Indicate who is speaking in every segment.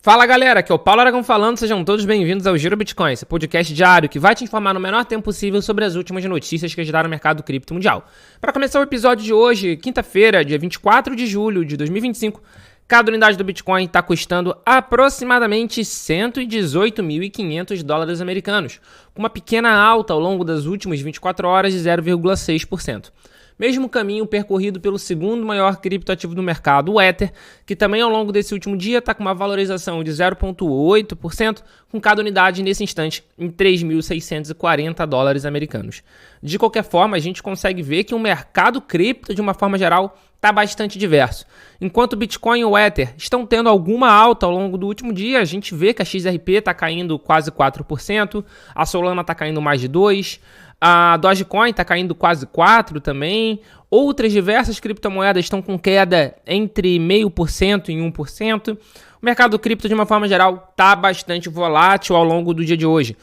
Speaker 1: Fala galera, aqui é o Paulo Aragão falando, sejam todos bem-vindos ao Giro Bitcoin, esse podcast diário que vai te informar no menor tempo possível sobre as últimas notícias que agitaram o mercado cripto mundial. Para começar o episódio de hoje, quinta-feira, dia 24 de julho de 2025, cada unidade do Bitcoin está custando aproximadamente 118.500 dólares americanos, com uma pequena alta ao longo das últimas 24 horas de 0,6%. Mesmo caminho percorrido pelo segundo maior criptoativo do mercado, o Ether, que também ao longo desse último dia está com uma valorização de 0,8%, com cada unidade nesse instante em 3.640 dólares americanos. De qualquer forma, a gente consegue ver que o mercado cripto, de uma forma geral, está bastante diverso. Enquanto o Bitcoin e o Ether estão tendo alguma alta ao longo do último dia, a gente vê que a XRP está caindo quase 4%, a Solana está caindo mais de 2%, a Dogecoin está caindo quase 4% também. Outras diversas criptomoedas estão com queda entre 0,5% e 1%. O mercado cripto, de uma forma geral, está bastante volátil ao longo do dia de hoje.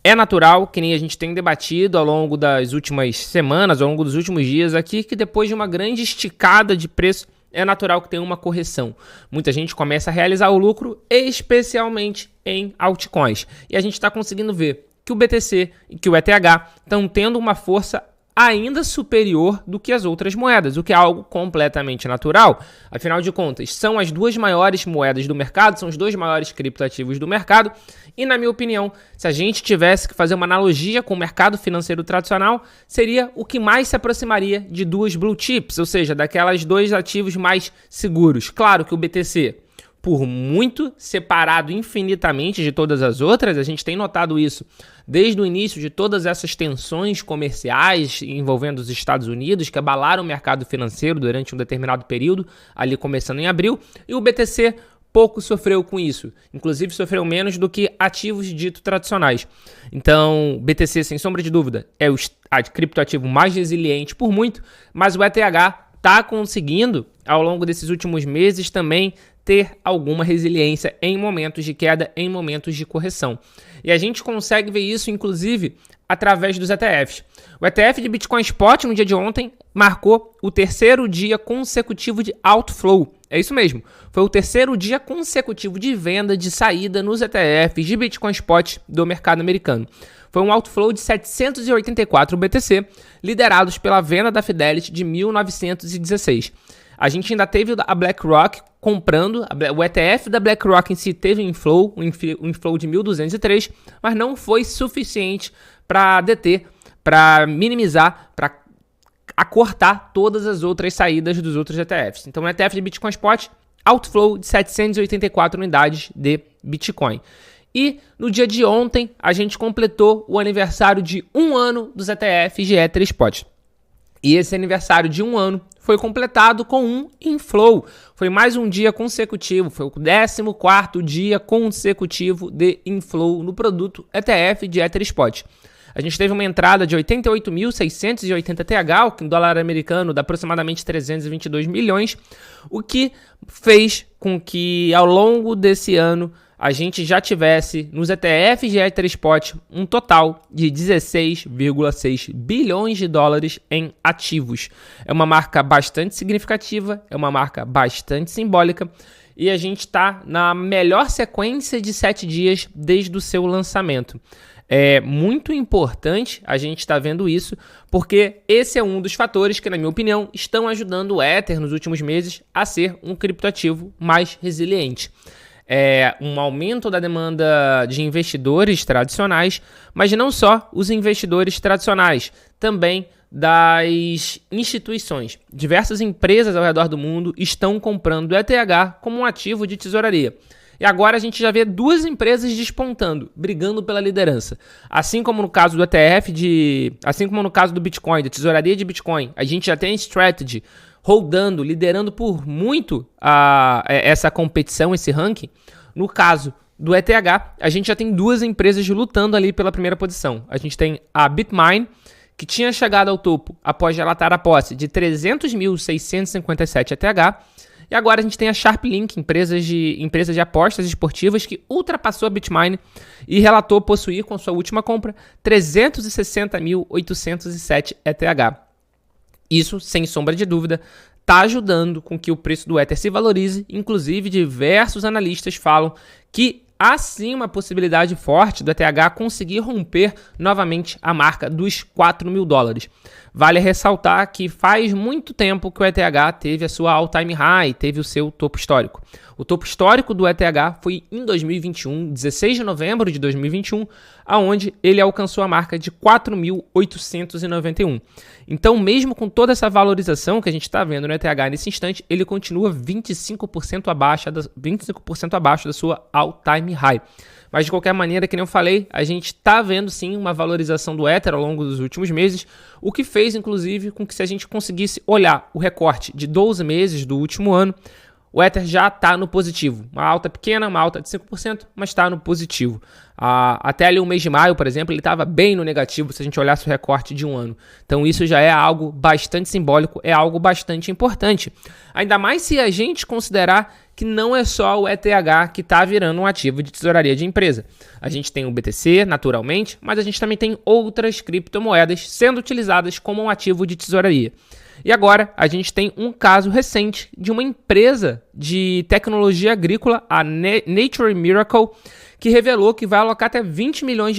Speaker 1: É natural, que nem a gente tem debatido ao longo das últimas semanas, ao longo dos últimos dias aqui, que depois de uma grande esticada de preço, é natural que tenha uma correção. Muita gente começa a realizar o lucro, especialmente em altcoins. E a gente está conseguindo ver que o BTC e que o ETH estão tendo uma força ainda superior do que as outras moedas, o que é algo completamente natural. Afinal de contas, são as duas maiores moedas do mercado, são os dois maiores criptoativos do mercado, e na minha opinião, se a gente tivesse que fazer uma analogia com o mercado financeiro tradicional, seria o que mais se aproximaria de duas blue chips, ou seja, daquelas dois ativos mais seguros. Claro que o BTC, por muito separado infinitamente de todas as outras, a gente tem notado isso desde o início de todas essas tensões comerciais envolvendo os Estados Unidos, que abalaram o mercado financeiro durante um determinado período, ali começando em abril, e o BTC pouco sofreu com isso, inclusive sofreu menos do que ativos dito tradicionais. Então, BTC, sem sombra de dúvida, é o criptoativo mais resiliente por muito, mas o ETH está conseguindo, ao longo desses últimos meses, também ter alguma resiliência em momentos de queda, em momentos de correção. E a gente consegue ver isso, inclusive, através dos ETFs. O ETF de Bitcoin Spot, no dia de ontem, marcou o terceiro dia consecutivo de outflow. É isso mesmo. Foi o terceiro dia consecutivo de venda, de saída nos ETFs de Bitcoin Spot do mercado americano. Foi um outflow de 784 BTC, liderados pela venda da Fidelity de 1916. A gente ainda teve a BlackRock comprando, o ETF da BlackRock em si teve um inflow de 1.203, mas não foi suficiente para deter, para minimizar, para acortar todas as outras saídas dos outros ETFs. Então, o ETF de Bitcoin Spot, outflow de 784 unidades de Bitcoin. E no dia de ontem, a gente completou o aniversário de 1 ano dos ETFs de Ether Spot. E esse aniversário de 1 ano foi completado com um inflow. Foi mais um dia consecutivo, foi o 14º dia consecutivo de inflow no produto ETF de Ether Spot. A gente teve uma entrada de 88.680 TH, o que em dólar americano dá aproximadamente 322 milhões, o que fez com que ao longo desse ano a gente já tivesse nos ETFs de Ether Spot um total de 16,6 bilhões de dólares em ativos. É uma marca bastante significativa, é uma marca bastante simbólica e a gente está na melhor sequência de 7 dias desde o seu lançamento. É muito importante a gente estar vendo isso, porque esse é um dos fatores que, na minha opinião, estão ajudando o Ether nos últimos meses a ser um criptoativo mais resiliente. Um aumento da demanda de investidores tradicionais, mas não só os investidores tradicionais, também das instituições. Diversas empresas ao redor do mundo estão comprando o ETH como um ativo de tesouraria. E agora a gente já vê duas empresas despontando, brigando pela liderança. Assim como no caso do ETF, assim como no caso do Bitcoin, da tesouraria de Bitcoin, a gente já tem a Strategy rodando, liderando por muito essa competição, esse ranking. No caso do ETH, a gente já tem duas empresas lutando ali pela primeira posição. A gente tem a Bitmain, que tinha chegado ao topo após relatar a posse de 300.657 ETH, e agora a gente tem a SharpLink, empresa de apostas esportivas, que ultrapassou a Bitmain e relatou possuir, com sua última compra, 360.807 ETH. Isso, sem sombra de dúvida, está ajudando com que o preço do Ether se valorize. Inclusive, diversos analistas falam que há sim uma possibilidade forte do ETH conseguir romper novamente a marca dos $4.000. Vale ressaltar que faz muito tempo que o ETH teve a sua all-time high, teve o seu topo histórico. O topo histórico do ETH foi em 2021, 16 de novembro de 2021, aonde ele alcançou a marca de 4.891. Então, mesmo com toda essa valorização que a gente está vendo no ETH nesse instante, ele continua 25% abaixo da sua all-time high. Mas, de qualquer maneira, que nem eu falei, a gente está vendo sim uma valorização do Ether ao longo dos últimos meses, o que fez, inclusive, com que se a gente conseguisse olhar o recorte de 12 meses do último ano, o Ether já está no positivo. Uma alta pequena, uma alta de 5%, mas está no positivo. Até ali o mês de maio, por exemplo, ele estava bem no negativo se a gente olhasse o recorte de um ano. Então isso já é algo bastante simbólico, é algo bastante importante. Ainda mais se a gente considerar que não é só o ETH que está virando um ativo de tesouraria de empresa. A gente tem o BTC, naturalmente, mas a gente também tem outras criptomoedas sendo utilizadas como um ativo de tesouraria. E agora a gente tem um caso recente de uma empresa de tecnologia agrícola, a Nature Miracle, que revelou que vai alocar até $20 milhões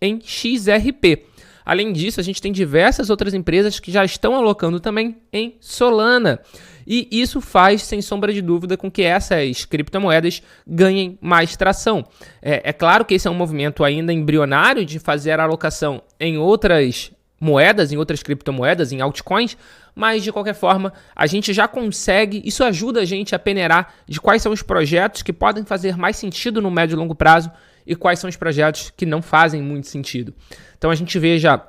Speaker 1: em XRP. Além disso, a gente tem diversas outras empresas que já estão alocando também em Solana. E isso faz, sem sombra de dúvida, com que essas criptomoedas ganhem mais tração. É claro que esse é um movimento ainda embrionário de fazer a alocação em outras moedas, em outras criptomoedas, em altcoins, mas de qualquer forma a gente já consegue, isso ajuda a gente a peneirar de quais são os projetos que podem fazer mais sentido no médio e longo prazo e quais são os projetos que não fazem muito sentido. Então a gente vê já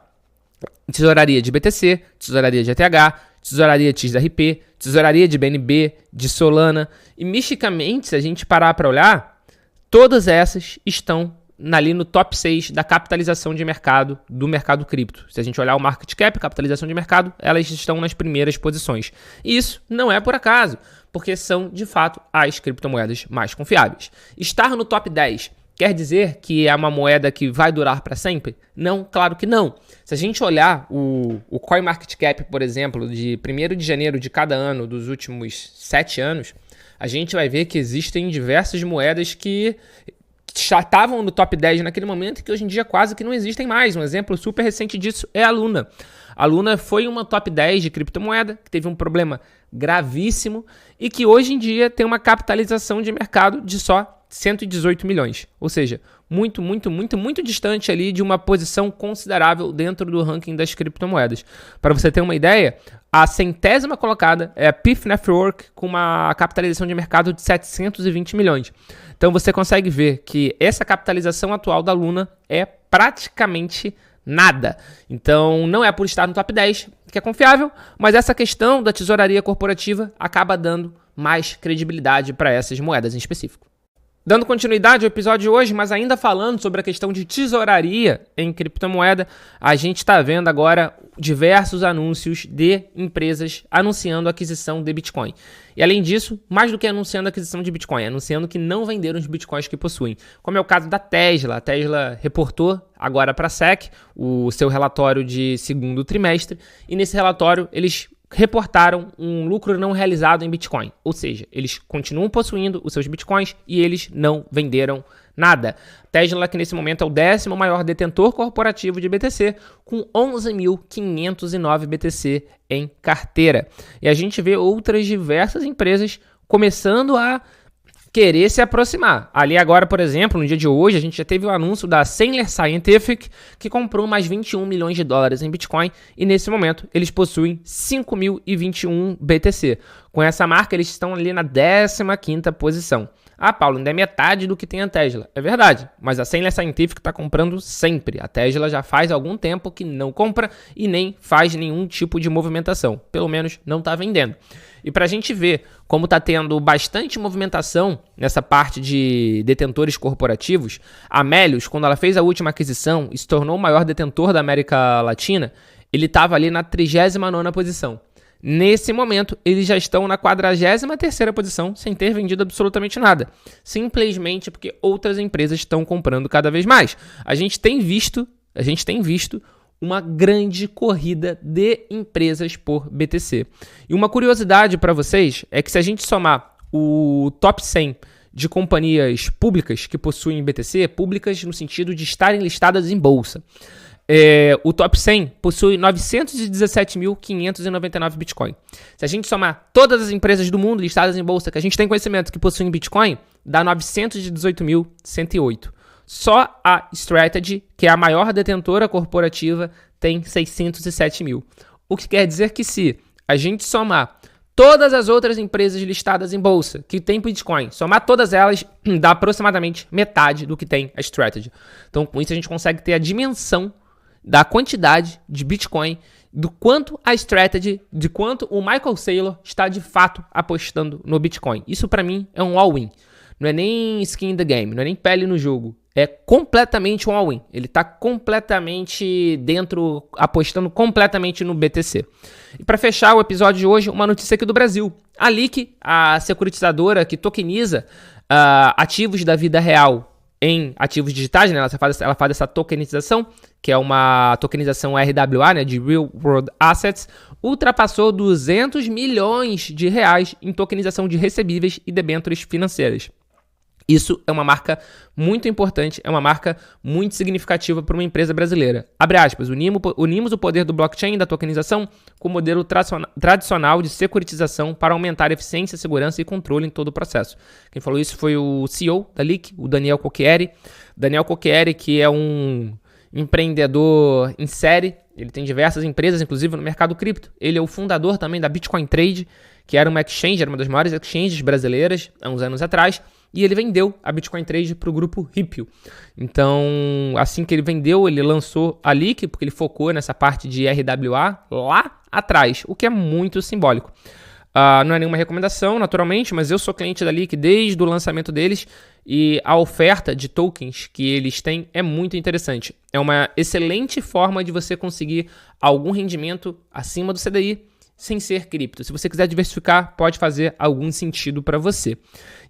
Speaker 1: tesouraria de BTC, tesouraria de ETH, tesouraria de XRP, tesouraria de BNB, de Solana, e misticamente, se a gente parar para olhar, todas essas estão ali no top 6 da capitalização de mercado do mercado cripto. Se a gente olhar o market cap, capitalização de mercado, elas estão nas primeiras posições. E isso não é por acaso, porque são, de fato, as criptomoedas mais confiáveis. Estar no top 10 quer dizer que é uma moeda que vai durar para sempre? Não, claro que não. Se a gente olhar o CoinMarketCap, por exemplo, de 1º de janeiro de cada ano dos últimos 7 anos, a gente vai ver que existem diversas moedas que já estavam no top 10 naquele momento e que hoje em dia quase que não existem mais. Um exemplo super recente disso é a Luna. A Luna foi uma top 10 de criptomoeda que teve um problema gravíssimo e que hoje em dia tem uma capitalização de mercado de só 118 milhões. Ou seja, muito distante ali de uma posição considerável dentro do ranking das criptomoedas. Para você ter uma ideia, a 100ª colocada é a PIF Network com uma capitalização de mercado de 720 milhões. Então você consegue ver que essa capitalização atual da Luna é praticamente nada. Então não é por estar no top 10 que é confiável, mas essa questão da tesouraria corporativa acaba dando mais credibilidade para essas moedas em específico. Dando continuidade ao episódio de hoje, mas ainda falando sobre a questão de tesouraria em criptomoeda, a gente está vendo agora diversos anúncios de empresas anunciando a aquisição de Bitcoin. E além disso, mais do que anunciando a aquisição de Bitcoin, anunciando que não venderam os Bitcoins que possuem. Como é o caso da Tesla. A Tesla reportou agora para a SEC o seu relatório de segundo trimestre e nesse relatório eles reportaram um lucro não realizado em Bitcoin. Ou seja, eles continuam possuindo os seus Bitcoins e eles não venderam nada. Tesla, que nesse momento é o 10º maior detentor corporativo de BTC, com 11.509 BTC em carteira. E a gente vê outras diversas empresas começando a querer se aproximar. Ali agora, por exemplo, no dia de hoje, a gente já teve o anúncio da Semler Scientific, que comprou mais $21 milhões em Bitcoin, e nesse momento eles possuem 5.021 BTC. Com essa marca, eles estão ali na 15ª posição. Ah, Paulo, ainda é metade do que tem a Tesla. É verdade, mas a Semler Scientific está comprando sempre. A Tesla já faz algum tempo que não compra e nem faz nenhum tipo de movimentação. Pelo menos não está vendendo. E para a gente ver como está tendo bastante movimentação nessa parte de detentores corporativos, a Melius, quando ela fez a última aquisição e se tornou o maior detentor da América Latina, ele estava ali na 39ª posição. Nesse momento, eles já estão na 43ª posição, sem ter vendido absolutamente nada. Simplesmente porque outras empresas estão comprando cada vez mais. A gente tem visto uma grande corrida de empresas por BTC. E uma curiosidade para vocês é que se a gente somar o top 100 de companhias públicas que possuem BTC, públicas no sentido de estarem listadas em bolsa, o top 100 possui 917.599 Bitcoin. Se a gente somar todas as empresas do mundo listadas em bolsa que a gente tem conhecimento que possuem Bitcoin, dá 918.108. Só a Strategy, que é a maior detentora corporativa, tem 607 mil. O que quer dizer que se a gente somar todas as outras empresas listadas em bolsa que tem Bitcoin, somar todas elas, dá aproximadamente metade do que tem a Strategy. Então, com isso, a gente consegue ter a dimensão da quantidade de Bitcoin, do quanto a Strategy, de quanto o Michael Saylor está de fato apostando no Bitcoin. Isso para mim é um all-in. Não é nem skin in the game, não é nem pele no jogo. É completamente um all-in. Ele está completamente dentro, apostando completamente no BTC. E para fechar o episódio de hoje, uma notícia aqui do Brasil. A LIC, a securitizadora que tokeniza ativos da vida real em ativos digitais, né? Ela faz essa tokenização, que é uma tokenização RWA, né? De Real World Assets, ultrapassou 200 milhões de reais em tokenização de recebíveis e debêntures financeiras. Isso é uma marca muito importante, é uma marca muito significativa para uma empresa brasileira. Abre aspas, unimos o poder do blockchain e da tokenização com o modelo tradicional de securitização para aumentar a eficiência, segurança e controle em todo o processo. Quem falou isso foi o CEO da LIC, o Daniel Cocchieri. Daniel Cocchieri, que é um empreendedor em série, ele tem diversas empresas, inclusive no mercado cripto. Ele é o fundador também da Bitcoin Trade, que era uma exchange, era uma das maiores exchanges brasileiras há uns anos atrás. E ele vendeu a Bitcoin Trade para o grupo Ripple. Então, assim que ele vendeu, ele lançou a LIC, porque ele focou nessa parte de RWA lá atrás, o que é muito simbólico. Não é nenhuma recomendação, naturalmente, mas eu sou cliente da LIC desde o lançamento deles e a oferta de tokens que eles têm é muito interessante. É uma excelente forma de você conseguir algum rendimento acima do CDI, sem ser cripto. Se você quiser diversificar, pode fazer algum sentido para você.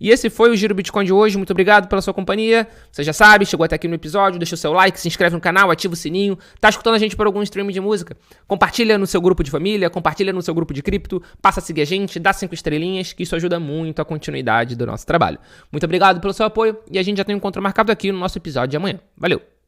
Speaker 1: E esse foi o Giro Bitcoin de hoje. Muito obrigado pela sua companhia. Você já sabe, chegou até aqui no episódio, deixa o seu like, se inscreve no canal, ativa o sininho. Tá escutando a gente por algum stream de música? Compartilha no seu grupo de família, compartilha no seu grupo de cripto, passa a seguir a gente, dá 5 estrelinhas, que isso ajuda muito a continuidade do nosso trabalho. Muito obrigado pelo seu apoio e a gente já tem um encontro marcado aqui no nosso episódio de amanhã. Valeu!